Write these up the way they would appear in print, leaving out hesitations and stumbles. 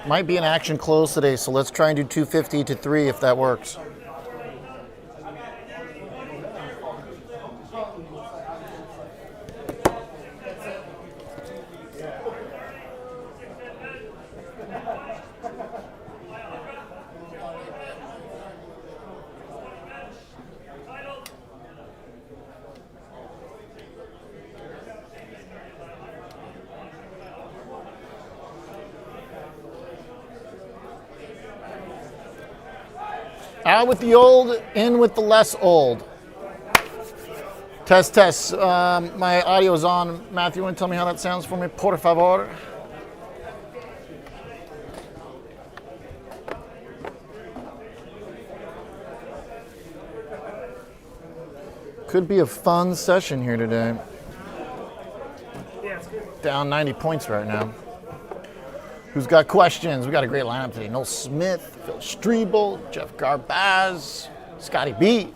Might be an action close today, so let's try and do 250 to 3 if that works. Out with the old, in with the less old. Test, test. My audio is on. Matthew, you want to tell me how that sounds for me, por favor? Could be a fun session here today. Down 90 points right now. Who's got questions? We got a great lineup today. Noel Smith, Phil Streible, Jeff Garbaz, Scotty B.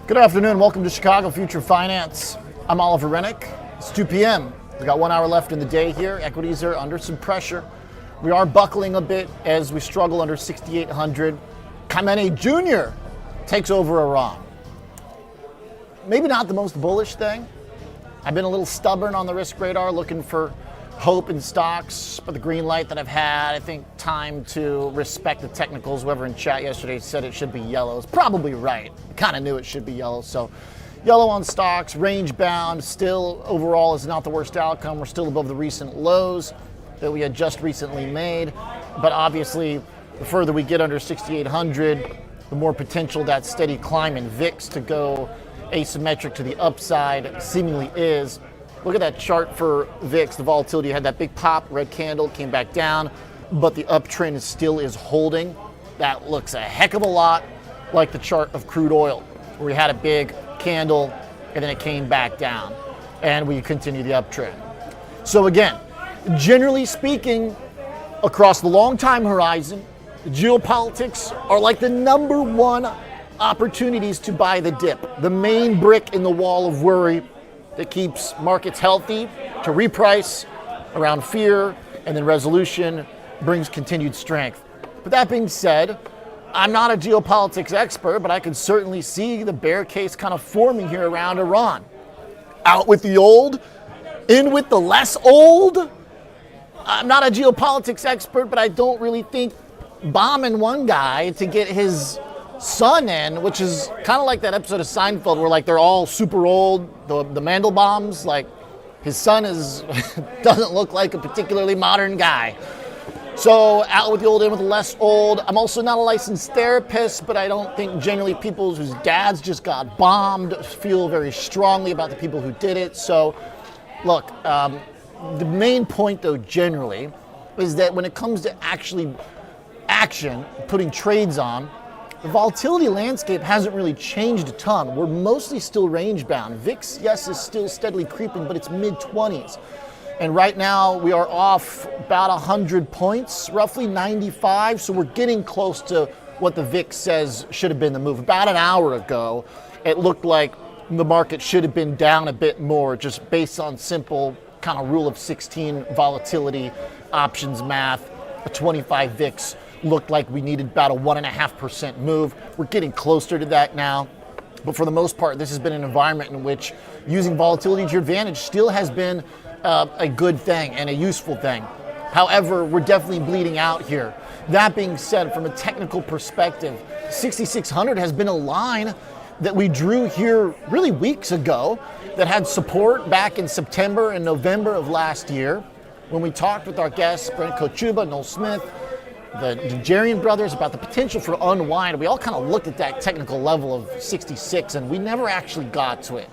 Good afternoon. Welcome to Chicago Future Finance. I'm Oliver Rennick. It's 2 p.m. We've got 1 hour left in the day here. Equities are under some pressure. We are buckling a bit as we struggle under 6,800. Khameini Jr. takes over Iran. Maybe not the most bullish thing. I've been a little stubborn on the risk radar, looking for hope in stocks, but the green light that I've had, I think time to respect the technicals. Whoever in chat yesterday said it should be yellow is probably right. Kind of knew it should be yellow. So yellow on stocks, range bound, still overall is not the worst outcome. We're still above the recent lows that we had just recently made. But obviously, the further we get under 6,800, the more potential that steady climb in VIX to go asymmetric to the upside seemingly is. Look at that chart for VIX. The volatility had that big pop, red candle, came back down, but the uptrend still is holding. That looks a heck of a lot like the chart of crude oil, where we had a big candle and then it came back down, and we continue the uptrend. So again, generally speaking, across the long time horizon, geopolitics are like the number one opportunities to buy the dip, the main brick in the wall of worry that keeps markets healthy to reprice around fear, and then resolution brings continued strength. But that being said, I'm not a geopolitics expert, but I can certainly see the bear case kind of forming here around Iran. Out with the old, in with the less old. I'm not a geopolitics expert, but I don't really think bombing one guy to get his son in, which is kind of like that episode of Seinfeld where like they're all super old, the Mandelbaums, like his son is doesn't look like a particularly modern guy. So out with the old, in with the less old. I'm also not a licensed therapist, but I don't think generally people whose dads just got bombed feel very strongly about the people who did it. So look, the main point though generally is that when it comes to actually action, putting trades on, the volatility landscape hasn't really changed a ton. We're mostly still range bound. VIX, yes, is still steadily creeping, but it's mid-20s. And right now we are off about 100 points, roughly 95. So we're getting close to what the VIX says should have been the move. About an hour ago, it looked like the market should have been down a bit more, just based on simple kind of rule of 16 volatility, options math. A 25 VIX looked like we needed about a 1.5% move. We're getting closer to that now. But for the most part, this has been an environment in which using volatility to your advantage still has been a good thing and a useful thing. However, we're definitely bleeding out here. That being said, from a technical perspective, 6,600 has been a line that we drew here really weeks ago that had support back in September and November of last year when we talked with our guests, Brent Kochuba, Noel Smith, the Nigerian brothers, about the potential for unwind. We all kind of looked at that technical level of 66 and we never actually got to it.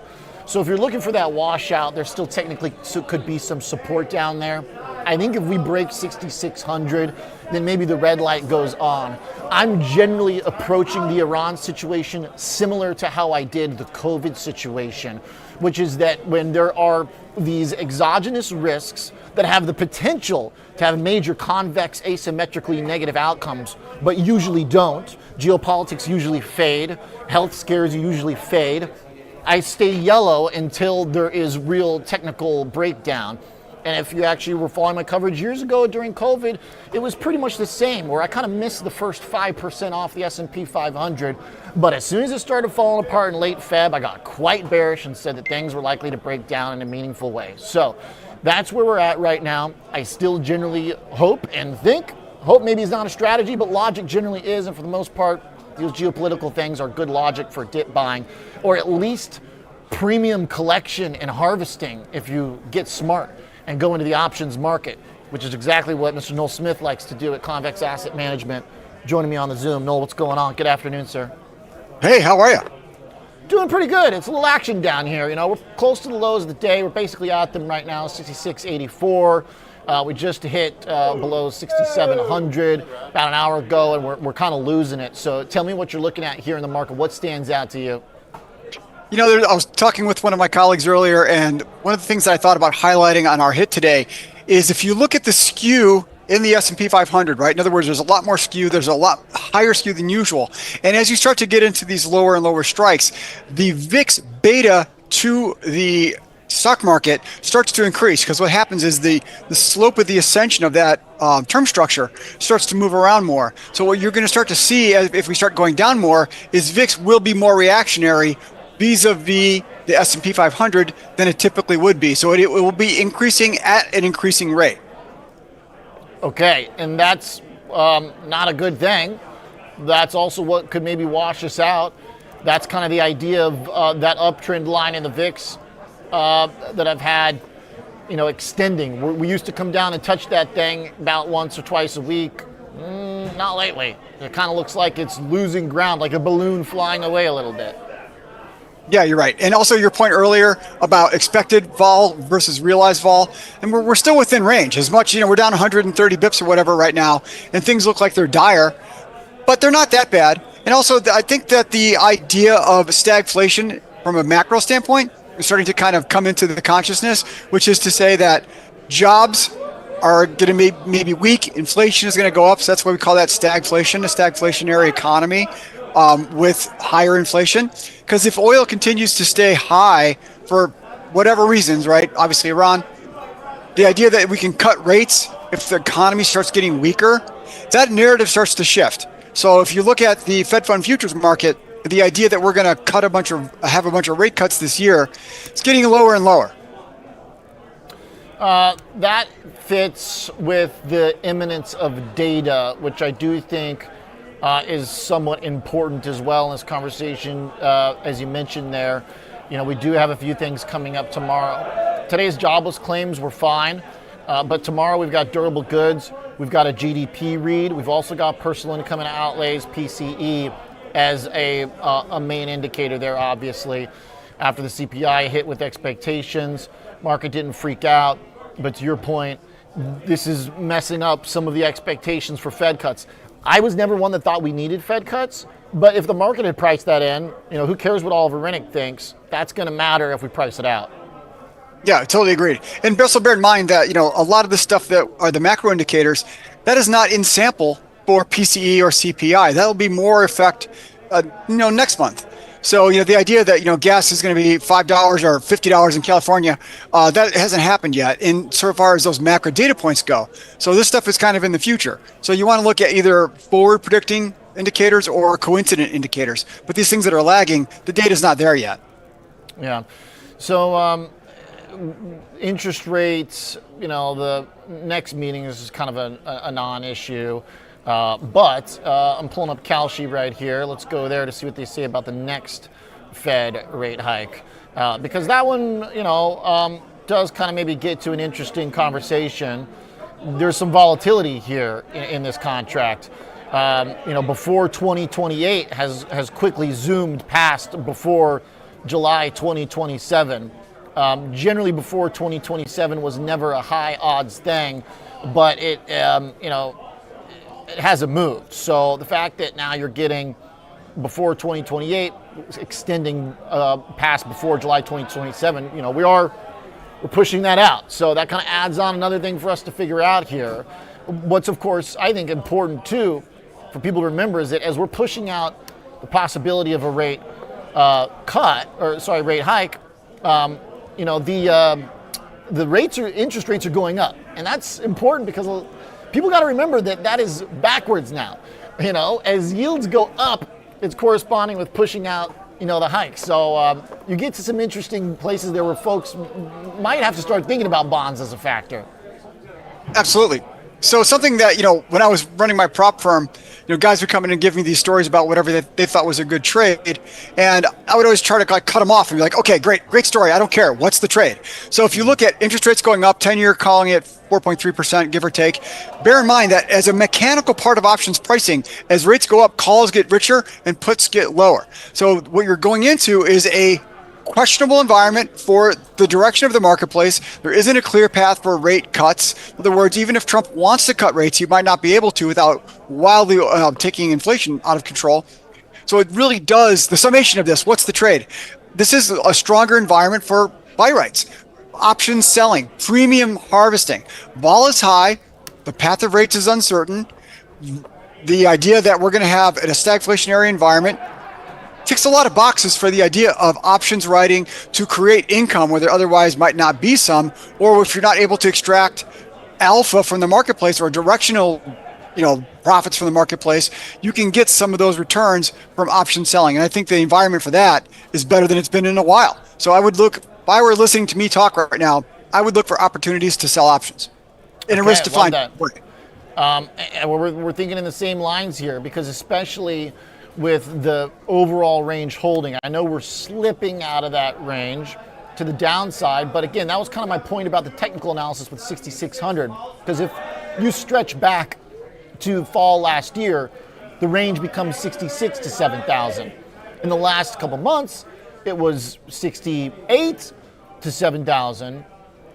So if you're looking for that washout, there still technically could be some support down there. I think if we break 6,600, then maybe the red light goes on. I'm generally approaching the Iran situation similar to how I did the COVID situation, which is that when there are these exogenous risks that have the potential to have major convex asymmetrically negative outcomes, but usually don't. Geopolitics usually fade. Health scares usually fade. I stay yellow until there is real technical breakdown. And if you actually were following my coverage years ago during COVID, it was pretty much the same, where I kind of missed the first 5% off the S&P 500. But as soon as it started falling apart in late Feb, I got quite bearish and said that things were likely to break down in a meaningful way. So that's where we're at right now. I still generally hope maybe is not a strategy, but logic generally is. And for the most part, these geopolitical things are good logic for dip buying, or at least premium collection and harvesting if you get smart and go into the options market, which is exactly what Mr. Noel Smith likes to do at Convex Asset Management. Joining me on the Zoom. Noel, what's going on? Good afternoon, sir. Hey, how are you? Doing pretty good. It's a little action down here. You know, we're close to the lows of the day. We're basically at them right now, 66.84. We just hit below 6,700 about an hour ago, and we're kind of losing it. So tell me what you're looking at here in the market. What stands out to you? You know, I was talking with one of my colleagues earlier, and one of the things that I thought about highlighting on our hit today is if you look at the skew in the S&P 500, right? In other words, there's a lot more skew. There's a lot higher skew than usual. And as you start to get into these lower and lower strikes, the VIX beta to the stock market starts to increase, because what happens is the slope of the ascension of that term structure starts to move around more. So what you're going to start to see if we start going down more is VIX will be more reactionary vis-a-vis the S&P 500 than it typically would be. So it will be increasing at an increasing rate. Okay, and that's not a good thing. That's also what could maybe wash us out. That's kind of the idea of that uptrend line in the VIX that I've had, extending. We used to come down and touch that thing about once or twice a week. Not lately. It kind of looks like it's losing ground, like a balloon flying away a little bit. Yeah, you're right. And also your point earlier about expected vol versus realized vol, and we're still within range. As much, we're down 130 bips or whatever right now, and things look like they're dire, but they're not that bad. And also, I think that the idea of stagflation from a macro standpoint is starting to kind of come into the consciousness, which is to say that jobs are going to be maybe weak, inflation is going to go up, so that's why we call that stagflation, a stagflationary economy. With higher inflation, because if oil continues to stay high for whatever reasons, right? Obviously Iran, the idea that we can cut rates if the economy starts getting weaker, that narrative starts to shift. So if you look at the Fed Fund futures market, the idea that we're going to have a bunch of rate cuts this year, it's getting lower and lower. That fits with the imminence of data, which I do think is somewhat important as well in this conversation. As you mentioned there, we do have a few things coming up tomorrow. Today's jobless claims were fine, but tomorrow we've got durable goods, we've got a GDP read, we've also got personal income and outlays, PCE, as a main indicator there, obviously. After the CPI hit with expectations, market didn't freak out, but to your point, this is messing up some of the expectations for Fed cuts. I was never one that thought we needed Fed cuts, but if the market had priced that in, who cares what Oliver Rennick thinks? That's going to matter if we price it out. Yeah, I totally agree. And also bear in mind that, a lot of the stuff that are the macro indicators, that is not in sample for PCE or CPI. That'll be more effect, next month. So, the idea that, gas is going to be $5 or $50 in California, that hasn't happened yet in so far as those macro data points go. So this stuff is kind of in the future. So you want to look at either forward predicting indicators or coincident indicators. But these things that are lagging, the data's not there yet. Yeah. So interest rates, the next meeting is kind of a non-issue. But I'm pulling up Kalshi right here. Let's go there to see what they say about the next Fed rate hike. Because that one, does kind of maybe get to an interesting conversation. There's some volatility here in this contract. Before 2028 has quickly zoomed past before July 2027. Generally before 2027 was never a high odds thing, but it hasn't moved. So the fact that now you're getting before 2028, extending past before July 2027, we're pushing that out. So that kind of adds on another thing for us to figure out here. What's, of course, I think important too for people to remember is that as we're pushing out the possibility of a rate rate hike, the interest rates are going up, and that's important because people got to remember that is backwards now. As yields go up, it's corresponding with pushing out, the hikes. So you get to some interesting places there where folks might have to start thinking about bonds as a factor. Absolutely. So something that, when I was running my prop firm, guys would come in and give me these stories about whatever they thought was a good trade. And I would always try to cut them off and be like, okay, great story. I don't care. What's the trade? So if you look at interest rates going up, 10-year calling it 4.3%, give or take, bear in mind that as a mechanical part of options pricing, as rates go up, calls get richer and puts get lower. So what you're going into is a questionable environment for the direction of the marketplace. There isn't a clear path for rate cuts. In other words, even if Trump wants to cut rates, he might not be able to without wildly taking inflation out of control. So it really does, the summation of this, what's the trade? This is a stronger environment for buy rights, options selling, premium harvesting. Vol is high, The path of rates is uncertain. The idea that we're going to have a stagflationary environment ticks a lot of boxes for the idea of options writing to create income where there otherwise might not be some, or if you're not able to extract alpha from the marketplace or directional profits from the marketplace, you can get some of those returns from option selling. And I think the environment for that is better than it's been in a while. So I would look, if I were listening to me talk right now, I would look for opportunities to sell options in a risk-defined way. And we're thinking in the same lines here, because especially with the overall range holding, I know we're slipping out of that range to the downside, but again, that was kind of my point about the technical analysis with 6,600, because if you stretch back to fall last year, the range becomes 66 to 7,000. In the last couple months, it was 68 to 7,000.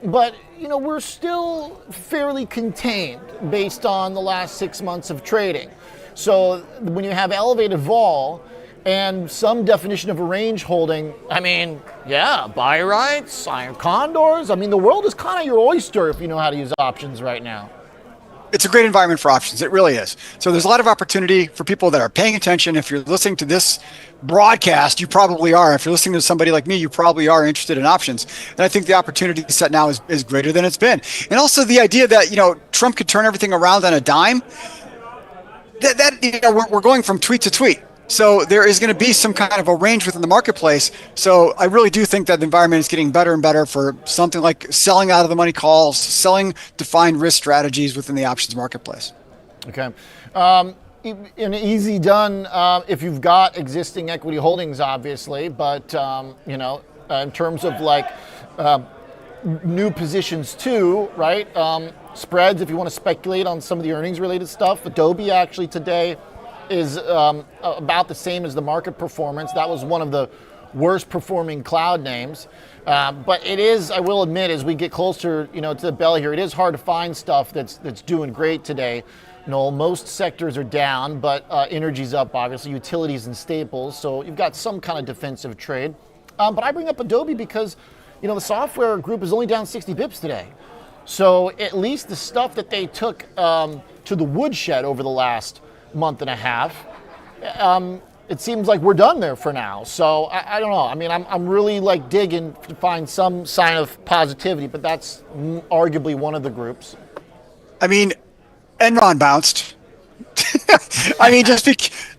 But, we're still fairly contained based on the last 6 months of trading. So when you have elevated vol and some definition of a range holding, buy rights, iron condors. The world is kind of your oyster if you know how to use options right now. It's a great environment for options. It really is. So there's a lot of opportunity for people that are paying attention. If you're listening to this broadcast, you probably are. If you're listening to somebody like me, you probably are interested in options. And I think the opportunity set now is greater than it's been. And also the idea that, Trump could turn everything around on a dime, we're going from tweet to tweet. So there is going to be some kind of a range within the marketplace. So I really do think that the environment is getting better and better for something like selling out of the money calls, selling defined risk strategies within the options marketplace. Okay. An easy done if you've got existing equity holdings, obviously, but, in terms of new positions too, right? Spreads, if you want to speculate on some of the earnings related stuff. Adobe actually today is about the same as the market performance. That was one of the worst performing cloud names. But it is, I will admit, as we get closer, to the bell here, it is hard to find stuff that's doing great today. Noel, most sectors are down, but energy's up, obviously, utilities and staples. So you've got some kind of defensive trade. But I bring up Adobe because, the software group is only down 60 bips today. So at least the stuff that they took to the woodshed over the last month and a half, it seems like we're done there for now. So I don't know. I'm really digging to find some sign of positivity, but that's arguably one of the groups. Enron bounced.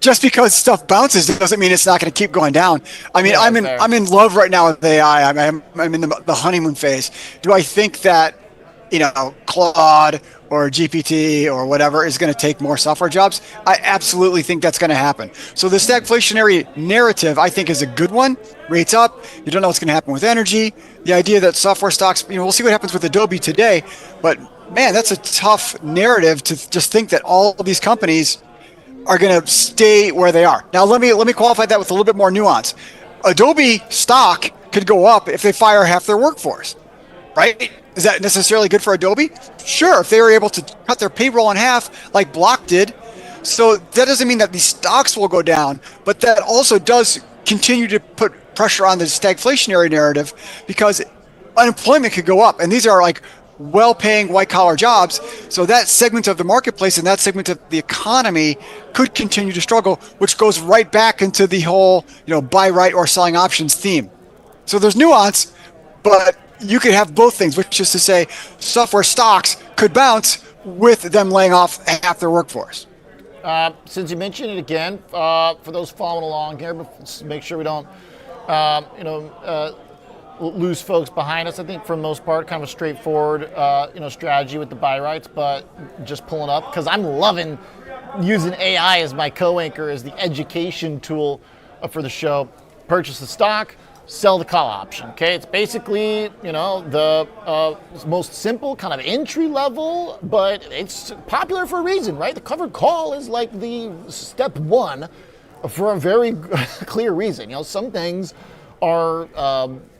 Just because stuff bounces doesn't mean it's not going to keep going down. I'm in love right now with AI. I'm in the honeymoon phase. Do I think that Claude or GPT or whatever is going to take more software jobs? I absolutely think that's going to happen. So the stagflationary narrative, I think, is a good one. Rates up. You don't know what's going to happen with energy. The idea that software stocks, we'll see what happens with Adobe today, but man, that's a tough narrative to just think that all of these companies are going to stay where they are. Now, let me qualify that with a little bit more nuance. Adobe stock could go up if they fire half their workforce, right? Is that necessarily good for Adobe? Sure, if they were able to cut their payroll in half like Block did. So that doesn't mean that these stocks will go down, but that also does continue to put pressure on the stagflationary narrative because unemployment could go up. And these are well-paying white-collar jobs. So that segment of the marketplace and that segment of the economy could continue to struggle, which goes right back into the whole, buy right or selling options theme. So there's nuance, but you could have both things, which is to say software stocks could bounce with them laying off half their workforce. Since you mentioned it again, for those following along here, make sure we don't, lose folks behind us. I think for the most part, kind of a straightforward, strategy with the buy rights, but just pulling up because I'm loving using AI as my co-anchor, as the education tool for the show. Purchase the stock, sell the call option. Okay, it's basically the most simple kind of entry level, but it's popular for a reason, right? The covered call is like the step one for a very clear reason. Some things are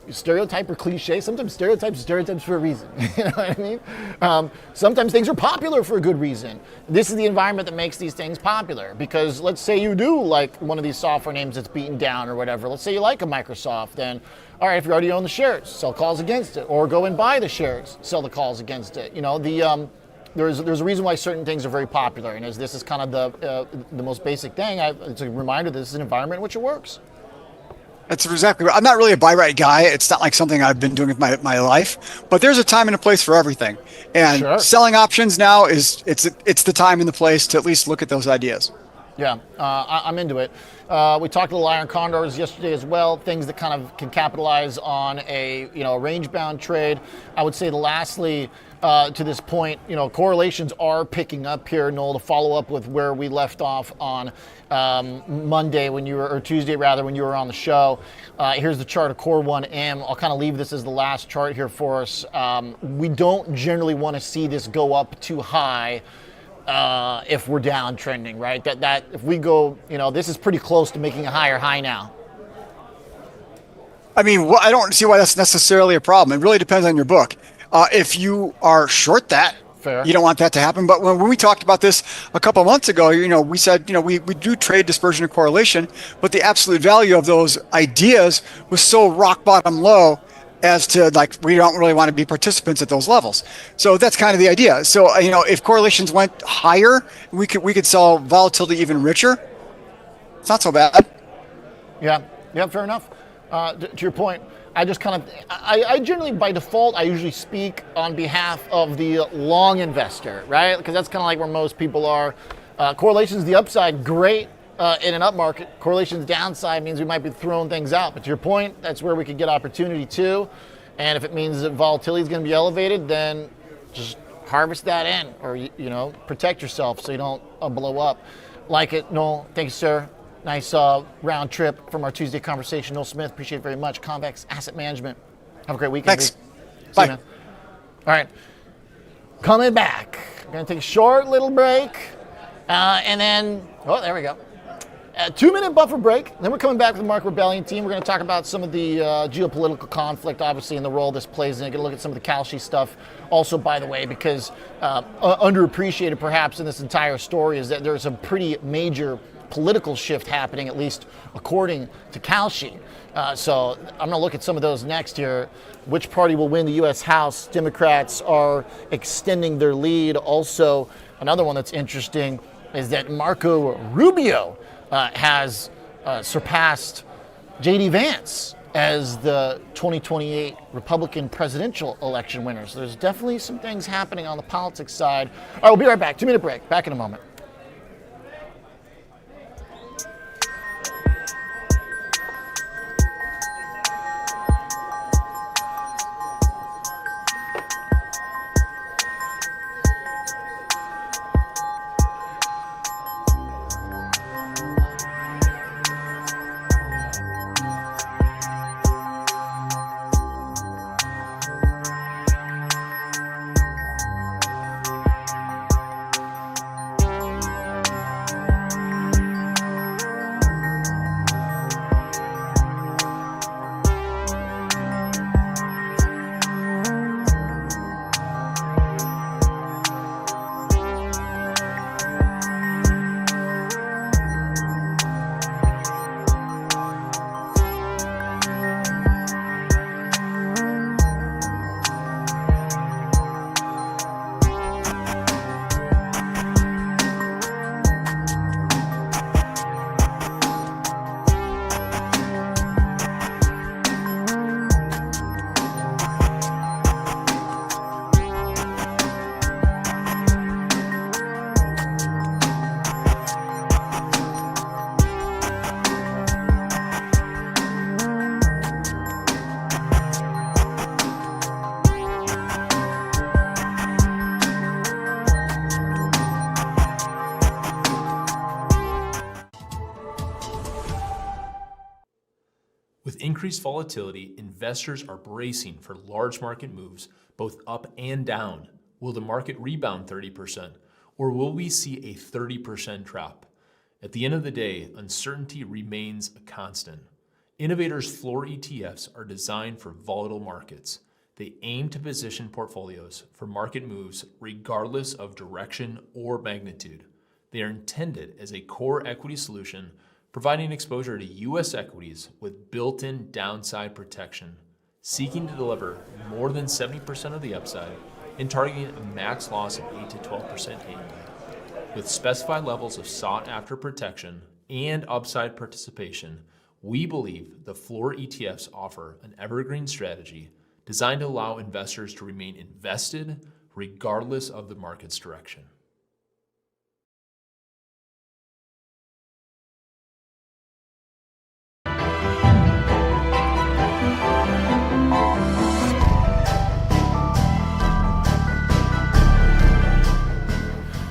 stereotype or cliche. Sometimes stereotypes for a reason. You know what I mean? Sometimes things are popular for a good reason. This is the environment that makes these things popular, because let's say you do like one of these software names that's beaten down or whatever. Let's say you like a Microsoft, then all right, if you already own the shares, sell calls against it, or go and buy the shares, sell the calls against it. there's a reason why certain things are very popular, and as this is kind of the most basic thing, it's a reminder that this is an environment in which it works. That's exactly right. I'm not really a buy right guy. It's not like something I've been doing with my life, but there's a time and a place for everything. And Sure. selling options now it's the time and the place to at least look at those ideas. Yeah, I'm into it. We talked a little iron condors yesterday as well, things that kind of can capitalize on a range-bound trade. I would say lastly, to this point, correlations are picking up here, Noel, to follow up with where we left off on Monday or Tuesday rather, when you were on the show. Here's the chart of Core 1M. I'll kind of leave this as the last chart here for us. We don't generally want to see this go up too high if we're downtrending, right? That if we go, this is pretty close to making a higher high now. I mean, I don't see why that's necessarily a problem. It really depends on your book. If you are short that, Fair. You don't want that to happen. But when we talked about this a couple of months ago, we said, we do trade dispersion and correlation, but the absolute value of those ideas was so rock bottom low as to we don't really want to be participants at those levels. So that's kind of the idea. So, if correlations went higher, we could sell volatility even richer. It's not so bad. Yeah, fair enough. To your point, I just I generally, by default, I usually speak on behalf of the long investor, right? Because that's kind of like where most people are. Correlations, the upside, great in an up market. Correlations downside means we might be throwing things out. But to your point, that's where we could get opportunity too. And if it means that volatility is going to be elevated, then just harvest that in, or protect yourself so you don't blow up. Like it, Noel. Thank you, sir. Nice round trip from our Tuesday conversation. Noel Smith, appreciate it very much. Convex Asset Management. Have a great weekend. Thanks. See Bye. you, man. All right. Coming back. We're going to take a short little break. And then, there we go. A 2-minute buffer break. Then we're coming back with the Marc Rebellion team. We're going to talk about some of the geopolitical conflict, obviously, and the role this plays in it. Going to look at some of the Kalshi stuff. Also, by the way, because underappreciated perhaps in this entire story is that there's a pretty major political shift happening, at least according to Kalshi. So I'm going to look at some of those next here. Which party will win the U.S. House? Democrats are extending their lead. Also, another one that's interesting is that Marco Rubio has surpassed J.D. Vance as the 2028 Republican presidential election winner. So there's definitely some things happening on the politics side. All right, we'll be right back. 2-minute break. Back in a moment. With increased volatility, investors are bracing for large market moves, both up and down. Will the market rebound 30%, or will we see a 30% drop? At the end of the day, uncertainty remains a constant. Innovators' floor ETFs are designed for volatile markets. They aim to position portfolios for market moves regardless of direction or magnitude. They are intended as a core equity solution, providing exposure to U.S. equities with built-in downside protection. Seeking to deliver more than 70% of the upside, and targeting a max loss of 8 to 12% annually. With specified levels of sought-after protection and upside participation, we believe the floor ETFs offer an evergreen strategy designed to allow investors to remain invested regardless of the market's direction.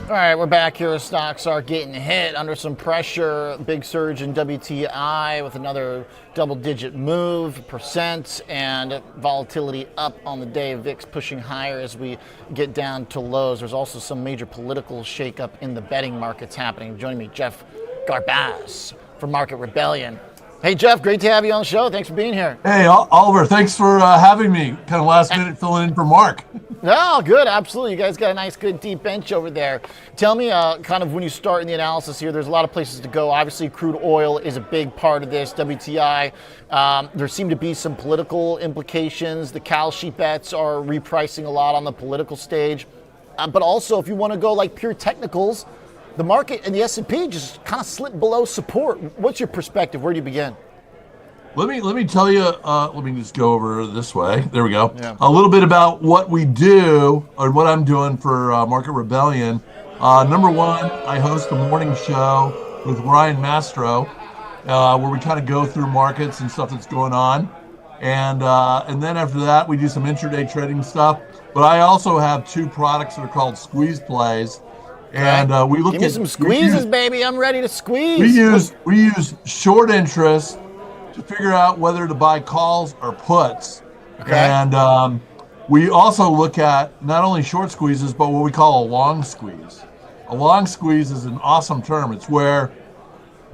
All right, we're back here. Stocks are getting hit under some pressure. Big surge in WTI with another double-digit move, percent, and volatility up on the day. VIX pushing higher as we get down to lows. There's also some major political shakeup in the betting markets happening. Joining me, Jeff Garbaz from Market Rebellion. Hey, Jeff, great to have you on the show. Thanks for being here. Hey, Oliver, thanks for having me. Kind of last minute filling in for Mark. Oh, good. Absolutely. You guys got a nice, good, deep bench over there. Tell me, kind of when you start in the analysis here, there's a lot of places to go. Obviously, crude oil is a big part of this, WTI. There seem to be some political implications. The Kalshi bets are repricing a lot on the political stage. But also, if you want to go like pure technicals, the market and the S&P just kind of slipped below support. What's your perspective? Where do you begin? Let me tell you, let me just go over this way. There we go. Yeah. A little bit about what we do or what I'm doing for Market Rebellion. Number one, I host a morning show with Ryan Mastro where we kind of go through markets and stuff that's going on. And then after that, we do some intraday trading stuff. But I also have two products that are called squeeze plays. And we look Give me at some squeezes, baby. I'm ready to squeeze. We use short interest to figure out whether to buy calls or puts. Okay. And we also look at not only short squeezes, but what we call a long squeeze. A long squeeze is an awesome term. It's where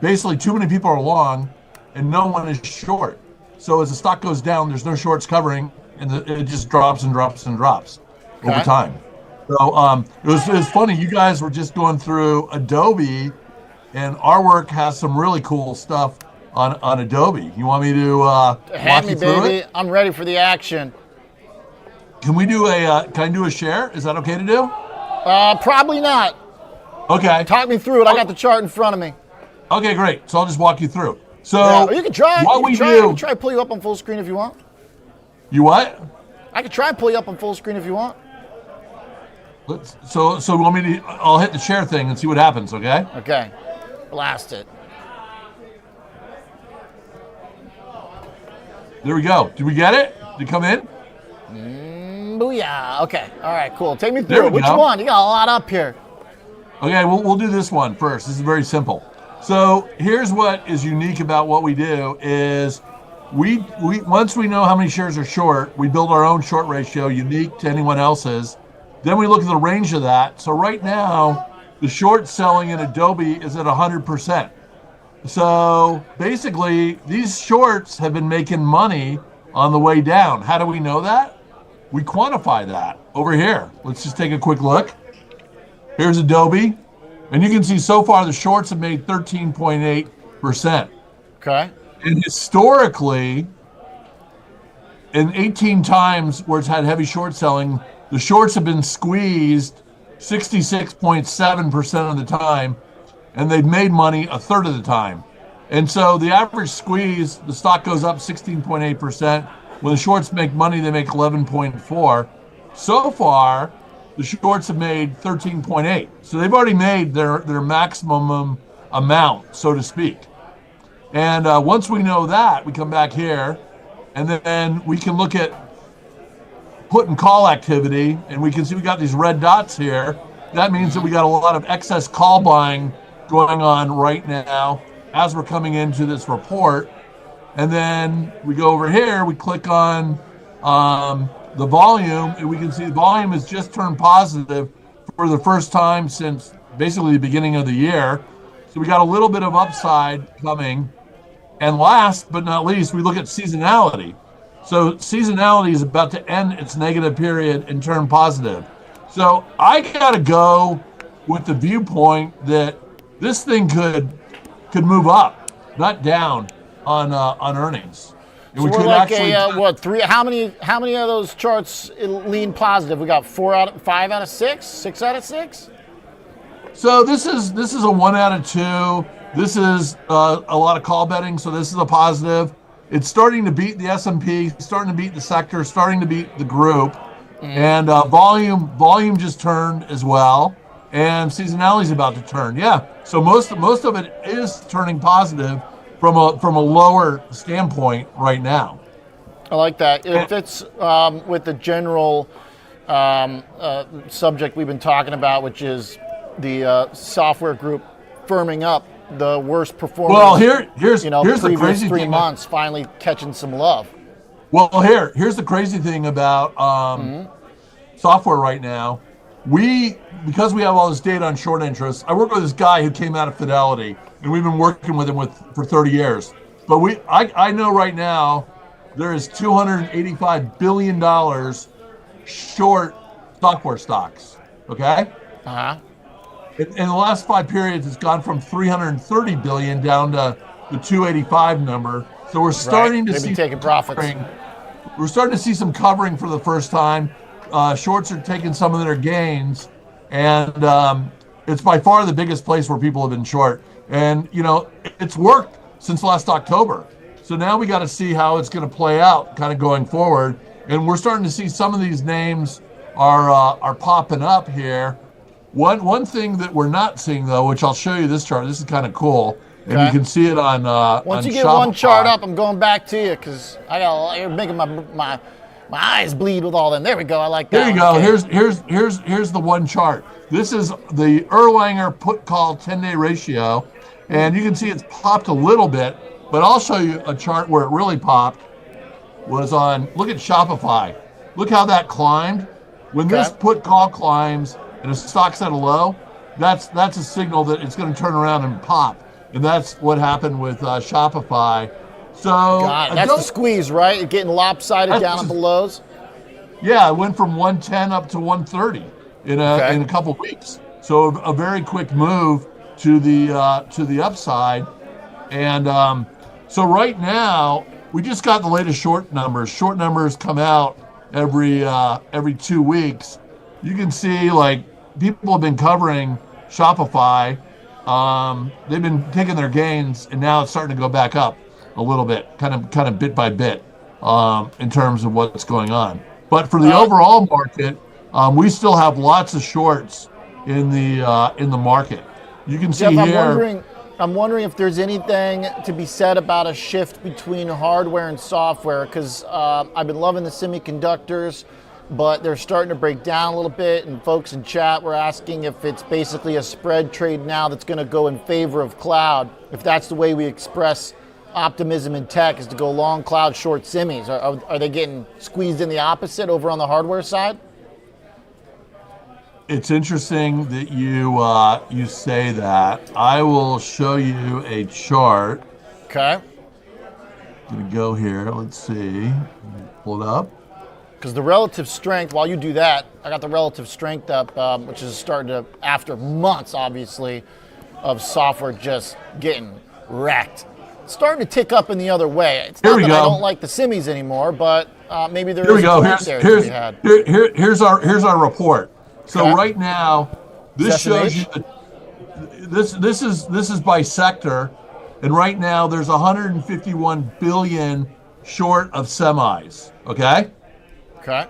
basically too many people are long and no one is short. So as the stock goes down, there's no shorts covering, and it just drops and drops and drops over time. So it was funny. You guys were just going through Adobe, and our work has some really cool stuff on Adobe. You want me to walk you through it? I'm ready for the action. Can I do a share? Is that okay to do? Probably not. Okay. Talk me through it. I got the chart in front of me. Okay, great. So I'll just walk you through. So yeah, you can try. What I we can do? try to pull you up on full screen if you want. You what? I can try and pull you up on full screen if you want. So you want me to? I'll hit the share thing and see what happens. Okay. Okay. Blast it. There we go. Did we get it? Did it come in? Booyah. Okay. All right. Cool. Take me There through it. we Which go. one? You got a lot up here. Okay, we'll do this one first. This is very simple. So here's what is unique about what we do is we once we know how many shares are short, we build our own short ratio unique to anyone else's. Then we look at the range of that. So right now, the short selling in Adobe is at 100%. So basically, these shorts have been making money on the way down. How do we know that? We quantify that over here. Let's just take a quick look. Here's Adobe. And you can see so far the shorts have made 13.8%. Okay. And historically, in 18 times where it's had heavy short selling, the shorts have been squeezed 66.7% of the time, and they've made money a third of the time. And so the average squeeze, the stock goes up 16.8%. When the shorts make money, they make 11.4. So far, the shorts have made 13.8. So they've already made their maximum amount, so to speak. And once we know that, we come back here, and then we can look at put and call activity, and we can see we got these red dots here. That means that we got a lot of excess call buying going on right now as we're coming into this report. And then we go over here, we click on the volume, and we can see the volume has just turned positive for the first time since basically the beginning of the year. So we got a little bit of upside coming. And last but not least, we look at seasonality. So seasonality is about to end its negative period and turn positive. So I gotta go with the viewpoint that this thing could move up, not down on earnings. So we we're could like actually what, three? How many of those charts lean positive? We got 5 out of 6, 6 out of 6. So this is a 1 out of 2. This is a lot of call betting, so this is a positive. It's starting to beat the S&P, starting to beat the sector, starting to beat the group, and volume just turned as well, and seasonality is about to turn. Yeah, so most of it is turning positive from a lower standpoint right now. I like that. It fits with the general subject we've been talking about, which is the software group firming up. The worst performance. Well, here's the previous crazy 3 thing. months finally catching some love. Well, here's the crazy thing about software right now. Because we have all this data on short interest, I work with this guy who came out of Fidelity, and we've been working with him for 30 years. But I know right now there is $285 billion short software stocks. Okay. In the last 5 periods, it's gone from 330 billion down to the 285 number. So we're starting to They've see been taking profits. We're starting to see some covering for the first time. Shorts are taking some of their gains, and it's by far the biggest place where people have been short. And it's worked since last October. So now we got to see how it's going to play out, kind of going forward. And we're starting to see some of these names are popping up here. One thing that we're not seeing though, which I'll show you this chart. This is kind of cool, and you can see it on. Once you on get Shopify. one chart up, I'm going back to you because you're making my eyes bleed with all them. There we go. I like that. There you go. Okay. Here's the one chart. This is the Erlanger put call 10-day ratio, and you can see it's popped a little bit. But I'll show you a chart where it really popped. Was on. Look at Shopify. Look how that climbed. When this put call climbs and a stock's at a low, that's a signal that it's going to turn around and pop, and that's what happened with Shopify. So that's the squeeze, right? You're getting lopsided down at the lows. Yeah, it went from 110 up to 130 in a couple of weeks. So a very quick move to the upside, and so right now we just got the latest short numbers. Short numbers come out every 2 weeks. You can see like people have been covering Shopify. They've been taking their gains, and now it's starting to go back up a little bit, kind of bit by bit, in terms of what's going on. But for the overall market, we still have lots of shorts in the market. You can see Jeff, here. I'm wondering if there's anything to be said about a shift between hardware and software, because I've been loving the semiconductors, but they're starting to break down a little bit, and folks in chat were asking if it's basically a spread trade now that's going to go in favor of cloud. If that's the way we express optimism in tech, is to go long cloud, short semis. Are they getting squeezed in the opposite over on the hardware side? It's interesting that you say that. I will show you a chart. Okay. I'm gonna go here. Let's see. Pull it up. Because the relative strength, while you do that, I got the relative strength up, which is starting to, after months, obviously, of software just getting wrecked. It's starting to tick up in the other way. It's not that I don't like the semis anymore, but maybe there is a point there to be had. Here's our report. So right now, this shows you this is by sector, and right now there's 151 billion short of semis. Okay. Okay.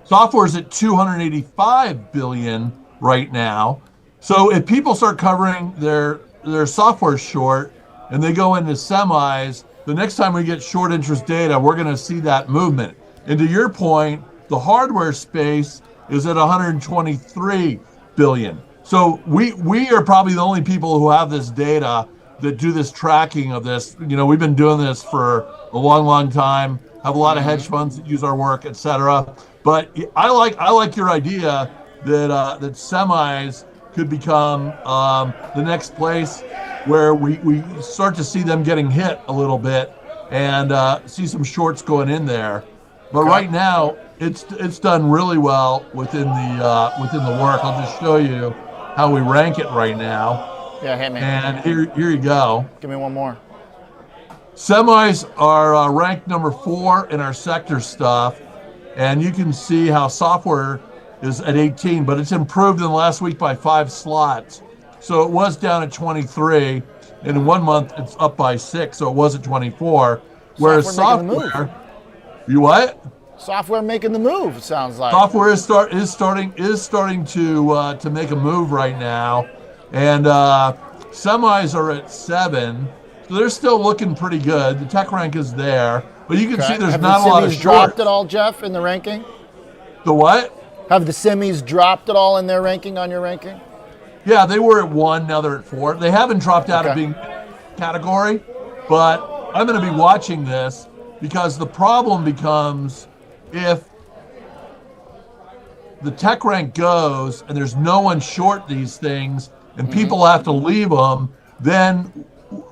Software's at 285 billion right now. So if people start covering their software short and they go into semis, the next time we get short interest data, we're going to see that movement. And to your point, the hardware space is at 123 billion. So we are probably the only people who have this data that do this tracking of this. We've been doing this for a long time. Have a lot of hedge funds that use our work, etc. But I like your idea that semis could become the next place where we start to see them getting hit a little bit and see some shorts going in there. But right now, it's done really well within the work. I'll just show you how we rank it right now. Yeah, hit me. And here you go. Give me one more. Semis are ranked number 4 in our sector stuff, and you can see how software is at 18, but it's improved in the last week by 5 slots. So it was down at 23, and in 1 month it's up by 6, so it was at 24. Whereas software, you what? Software making the move. It sounds like software is starting to make a move right now, and semis are at 7. So they're still looking pretty good. The tech rank is there, but you can see there's not a lot of shorts. Have the semis dropped at all, Jeff, in the ranking? The what? Have the semis dropped at all in their ranking, on your ranking? Yeah, they were at 1, now they're at 4. They haven't dropped out of being category, but I'm going to be watching this because the problem becomes if the tech rank goes and there's no one short these things and people have to leave them, then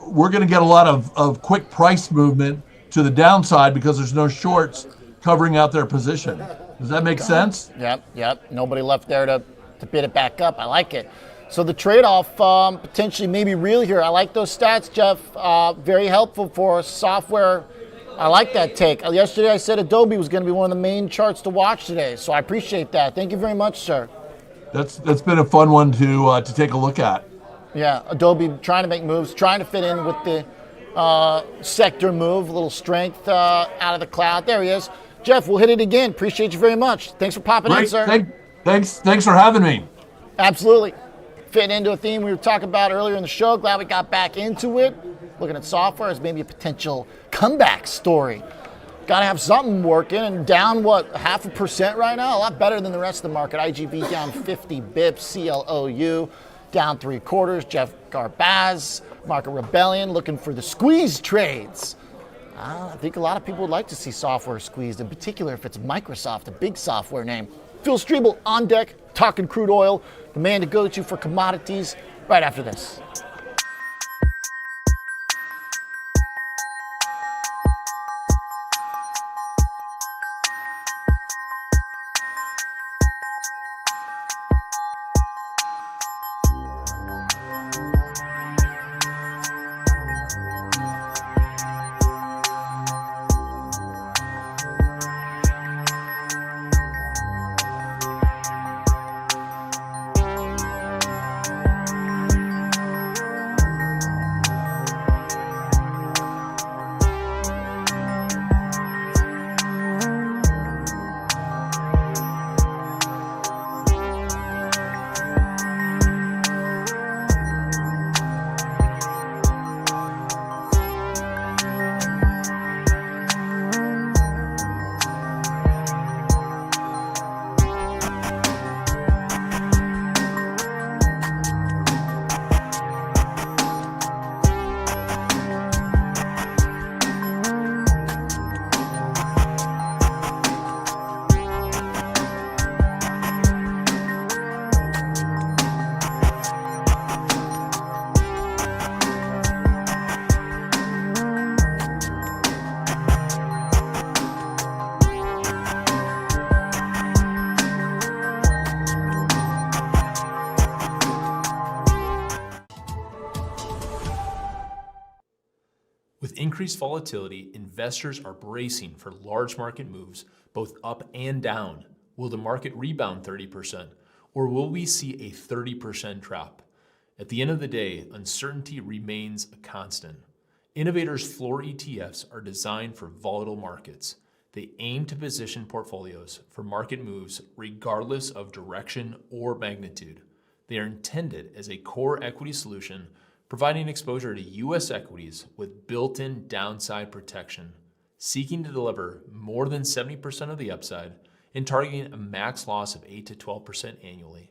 we're going to get a lot of quick price movement to the downside because there's no shorts covering out their position. Does that make sense? Yep. Nobody left there to bid it back up. I like it. So the trade-off potentially may be real here. I like those stats, Jeff. Very helpful for software. I like that take. Yesterday I said Adobe was going to be one of the main charts to watch today, so I appreciate that. Thank you very much, sir. That's been a fun one to take a look at. Yeah, Adobe trying to make moves, trying to fit in with the sector move, a little strength out of the cloud. There he is. Jeff, we'll hit it again. Appreciate you very much. Thanks for popping in, sir. Thanks for having me. Absolutely. Fitting into a theme we were talking about earlier in the show. Glad we got back into it. Looking at software as maybe a potential comeback story. Got to have something working, and down, 0.5% right now? A lot better than the rest of the market. IGV down 50 bips, CLOU down 0.75. Jeff Garbaz, Market Rebellion, looking for the squeeze trades. I think a lot of people would like to see software squeezed, in particular if it's Microsoft, a big software name. Phil Streible on deck, talking crude oil, the man to go to for commodities, right after this. With increased volatility, investors are bracing for large market moves, both up and down. Will the market rebound 30%, or will we see a 30% drop? At the end of the day, uncertainty remains a constant. Innovators' floor ETFs are designed for volatile markets. They aim to position portfolios for market moves regardless of direction or magnitude. They are intended as a core equity solution, providing exposure to U.S. equities with built-in downside protection, seeking to deliver more than 70% of the upside and targeting a max loss of 8 to 12% annually.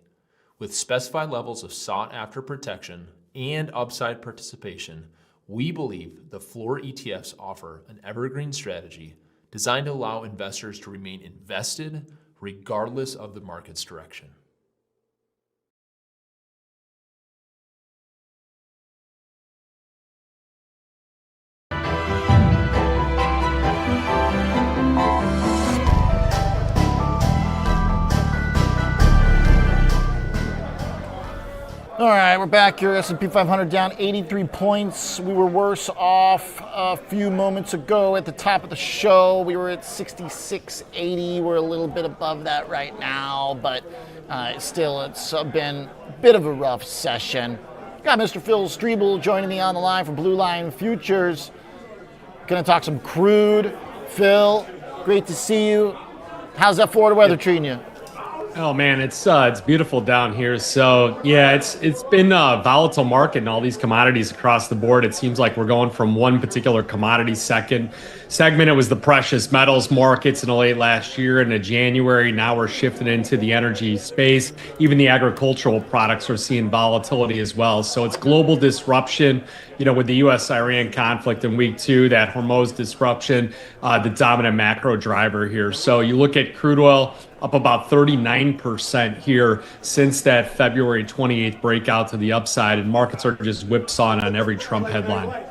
With specified levels of sought-after protection and upside participation, we believe the floor ETFs offer an evergreen strategy designed to allow investors to remain invested regardless of the market's direction. All right, we're back here. S&P 500 down 83 points. We were worse off a few moments ago at the top of the show. We were at 66.80. We're a little bit above that right now, but still, it's been a bit of a rough session. Got Mr. Phil Streible joining me on the line from Blue Line Futures. Going to talk some crude. Phil, great to see you. How's that Florida weather treating you? Oh man, it's beautiful down here. So yeah, it's been a volatile market in all these commodities across the board. It seems like we're going from one particular commodity segment. It was the precious metals markets in the late last year into January. Now we're shifting into the energy space. Even the agricultural products are seeing volatility as well. So it's global disruption. You know, with the U.S.-Iran conflict in week 2, that Hormuz disruption, the dominant macro driver here. So you look at crude oil up about 39% here since that February 28th breakout to the upside, and markets are just whipsawing on every Trump headline.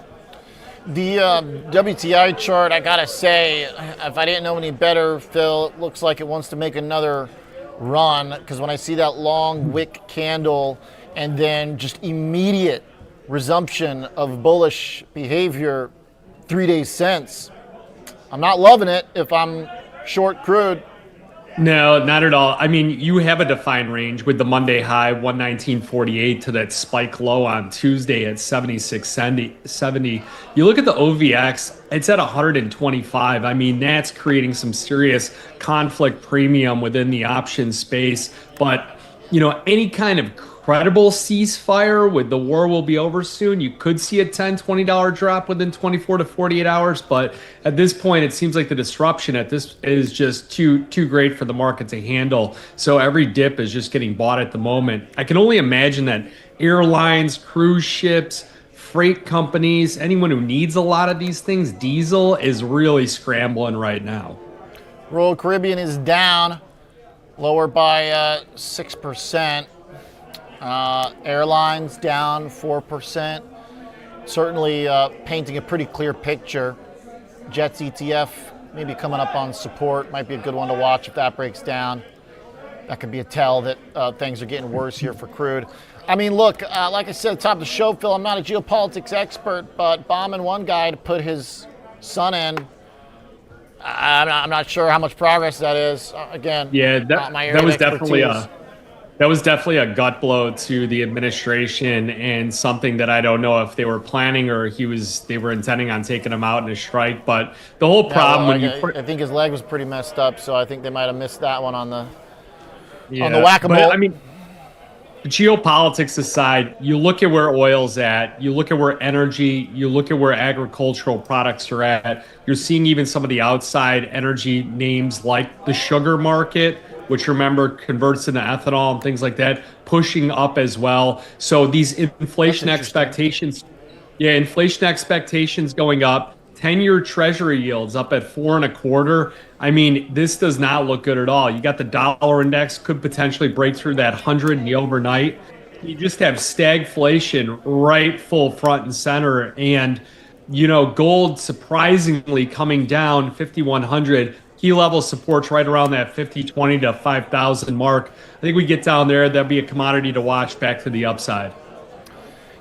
The WTI chart, I gotta say, if I didn't know any better, Phil, it looks like it wants to make another run, because when I see that long wick candle and then just immediate resumption of bullish behavior 3 days since, I'm not loving it if I'm short crude. No, not at all. I mean, you have a defined range with the Monday high 119.48 to that spike low on Tuesday at 76.70. You look at the OVX, it's at 125. I mean, that's creating some serious conflict premium within the option space. But, you know, any kind of credible ceasefire with the war will be over soon. You could see a $10, $20 drop within 24 to 48 hours. But at this point, it seems like the disruption at this is just too great for the market to handle. So every dip is just getting bought at the moment. I can only imagine that airlines, cruise ships, freight companies, anyone who needs a lot of these things, diesel is really scrambling right now. Royal Caribbean is down, lower by 6%. Airlines down 4%. Certainly painting a pretty clear picture. Jets ETF maybe coming up on support. Might be a good one to watch if that breaks down. That could be a tell that things are getting worse here for crude. I mean, look, like I said at the top of the show, Phil, I'm not a geopolitics expert, but bombing one guy to put his son in, I'm not sure how much progress that is. Again, yeah, not my area of expertise. That was definitely a gut blow to the administration, and something that I don't know if they were planning or they were intending on taking him out in a strike. But the whole problem I think his leg was pretty messed up, so I think they might have missed that one on the whack-a-mole. But I mean, geopolitics aside, you look at where oil's at, you look at where energy, you look at where agricultural products are at. You're seeing even some of the outside energy names like the sugar market, which, remember, converts into ethanol and things like that, pushing up as well. So these inflation expectations going up, 10-year treasury yields up at 4.25. I mean, this does not look good at all. You got the dollar index could potentially break through that 100 in the overnight. You just have stagflation right full front and center. And, you know, gold surprisingly coming down 5,100. Key level supports right around that 50.20 to 5,000 mark. I think we get down there, that'd be a commodity to watch back to the upside.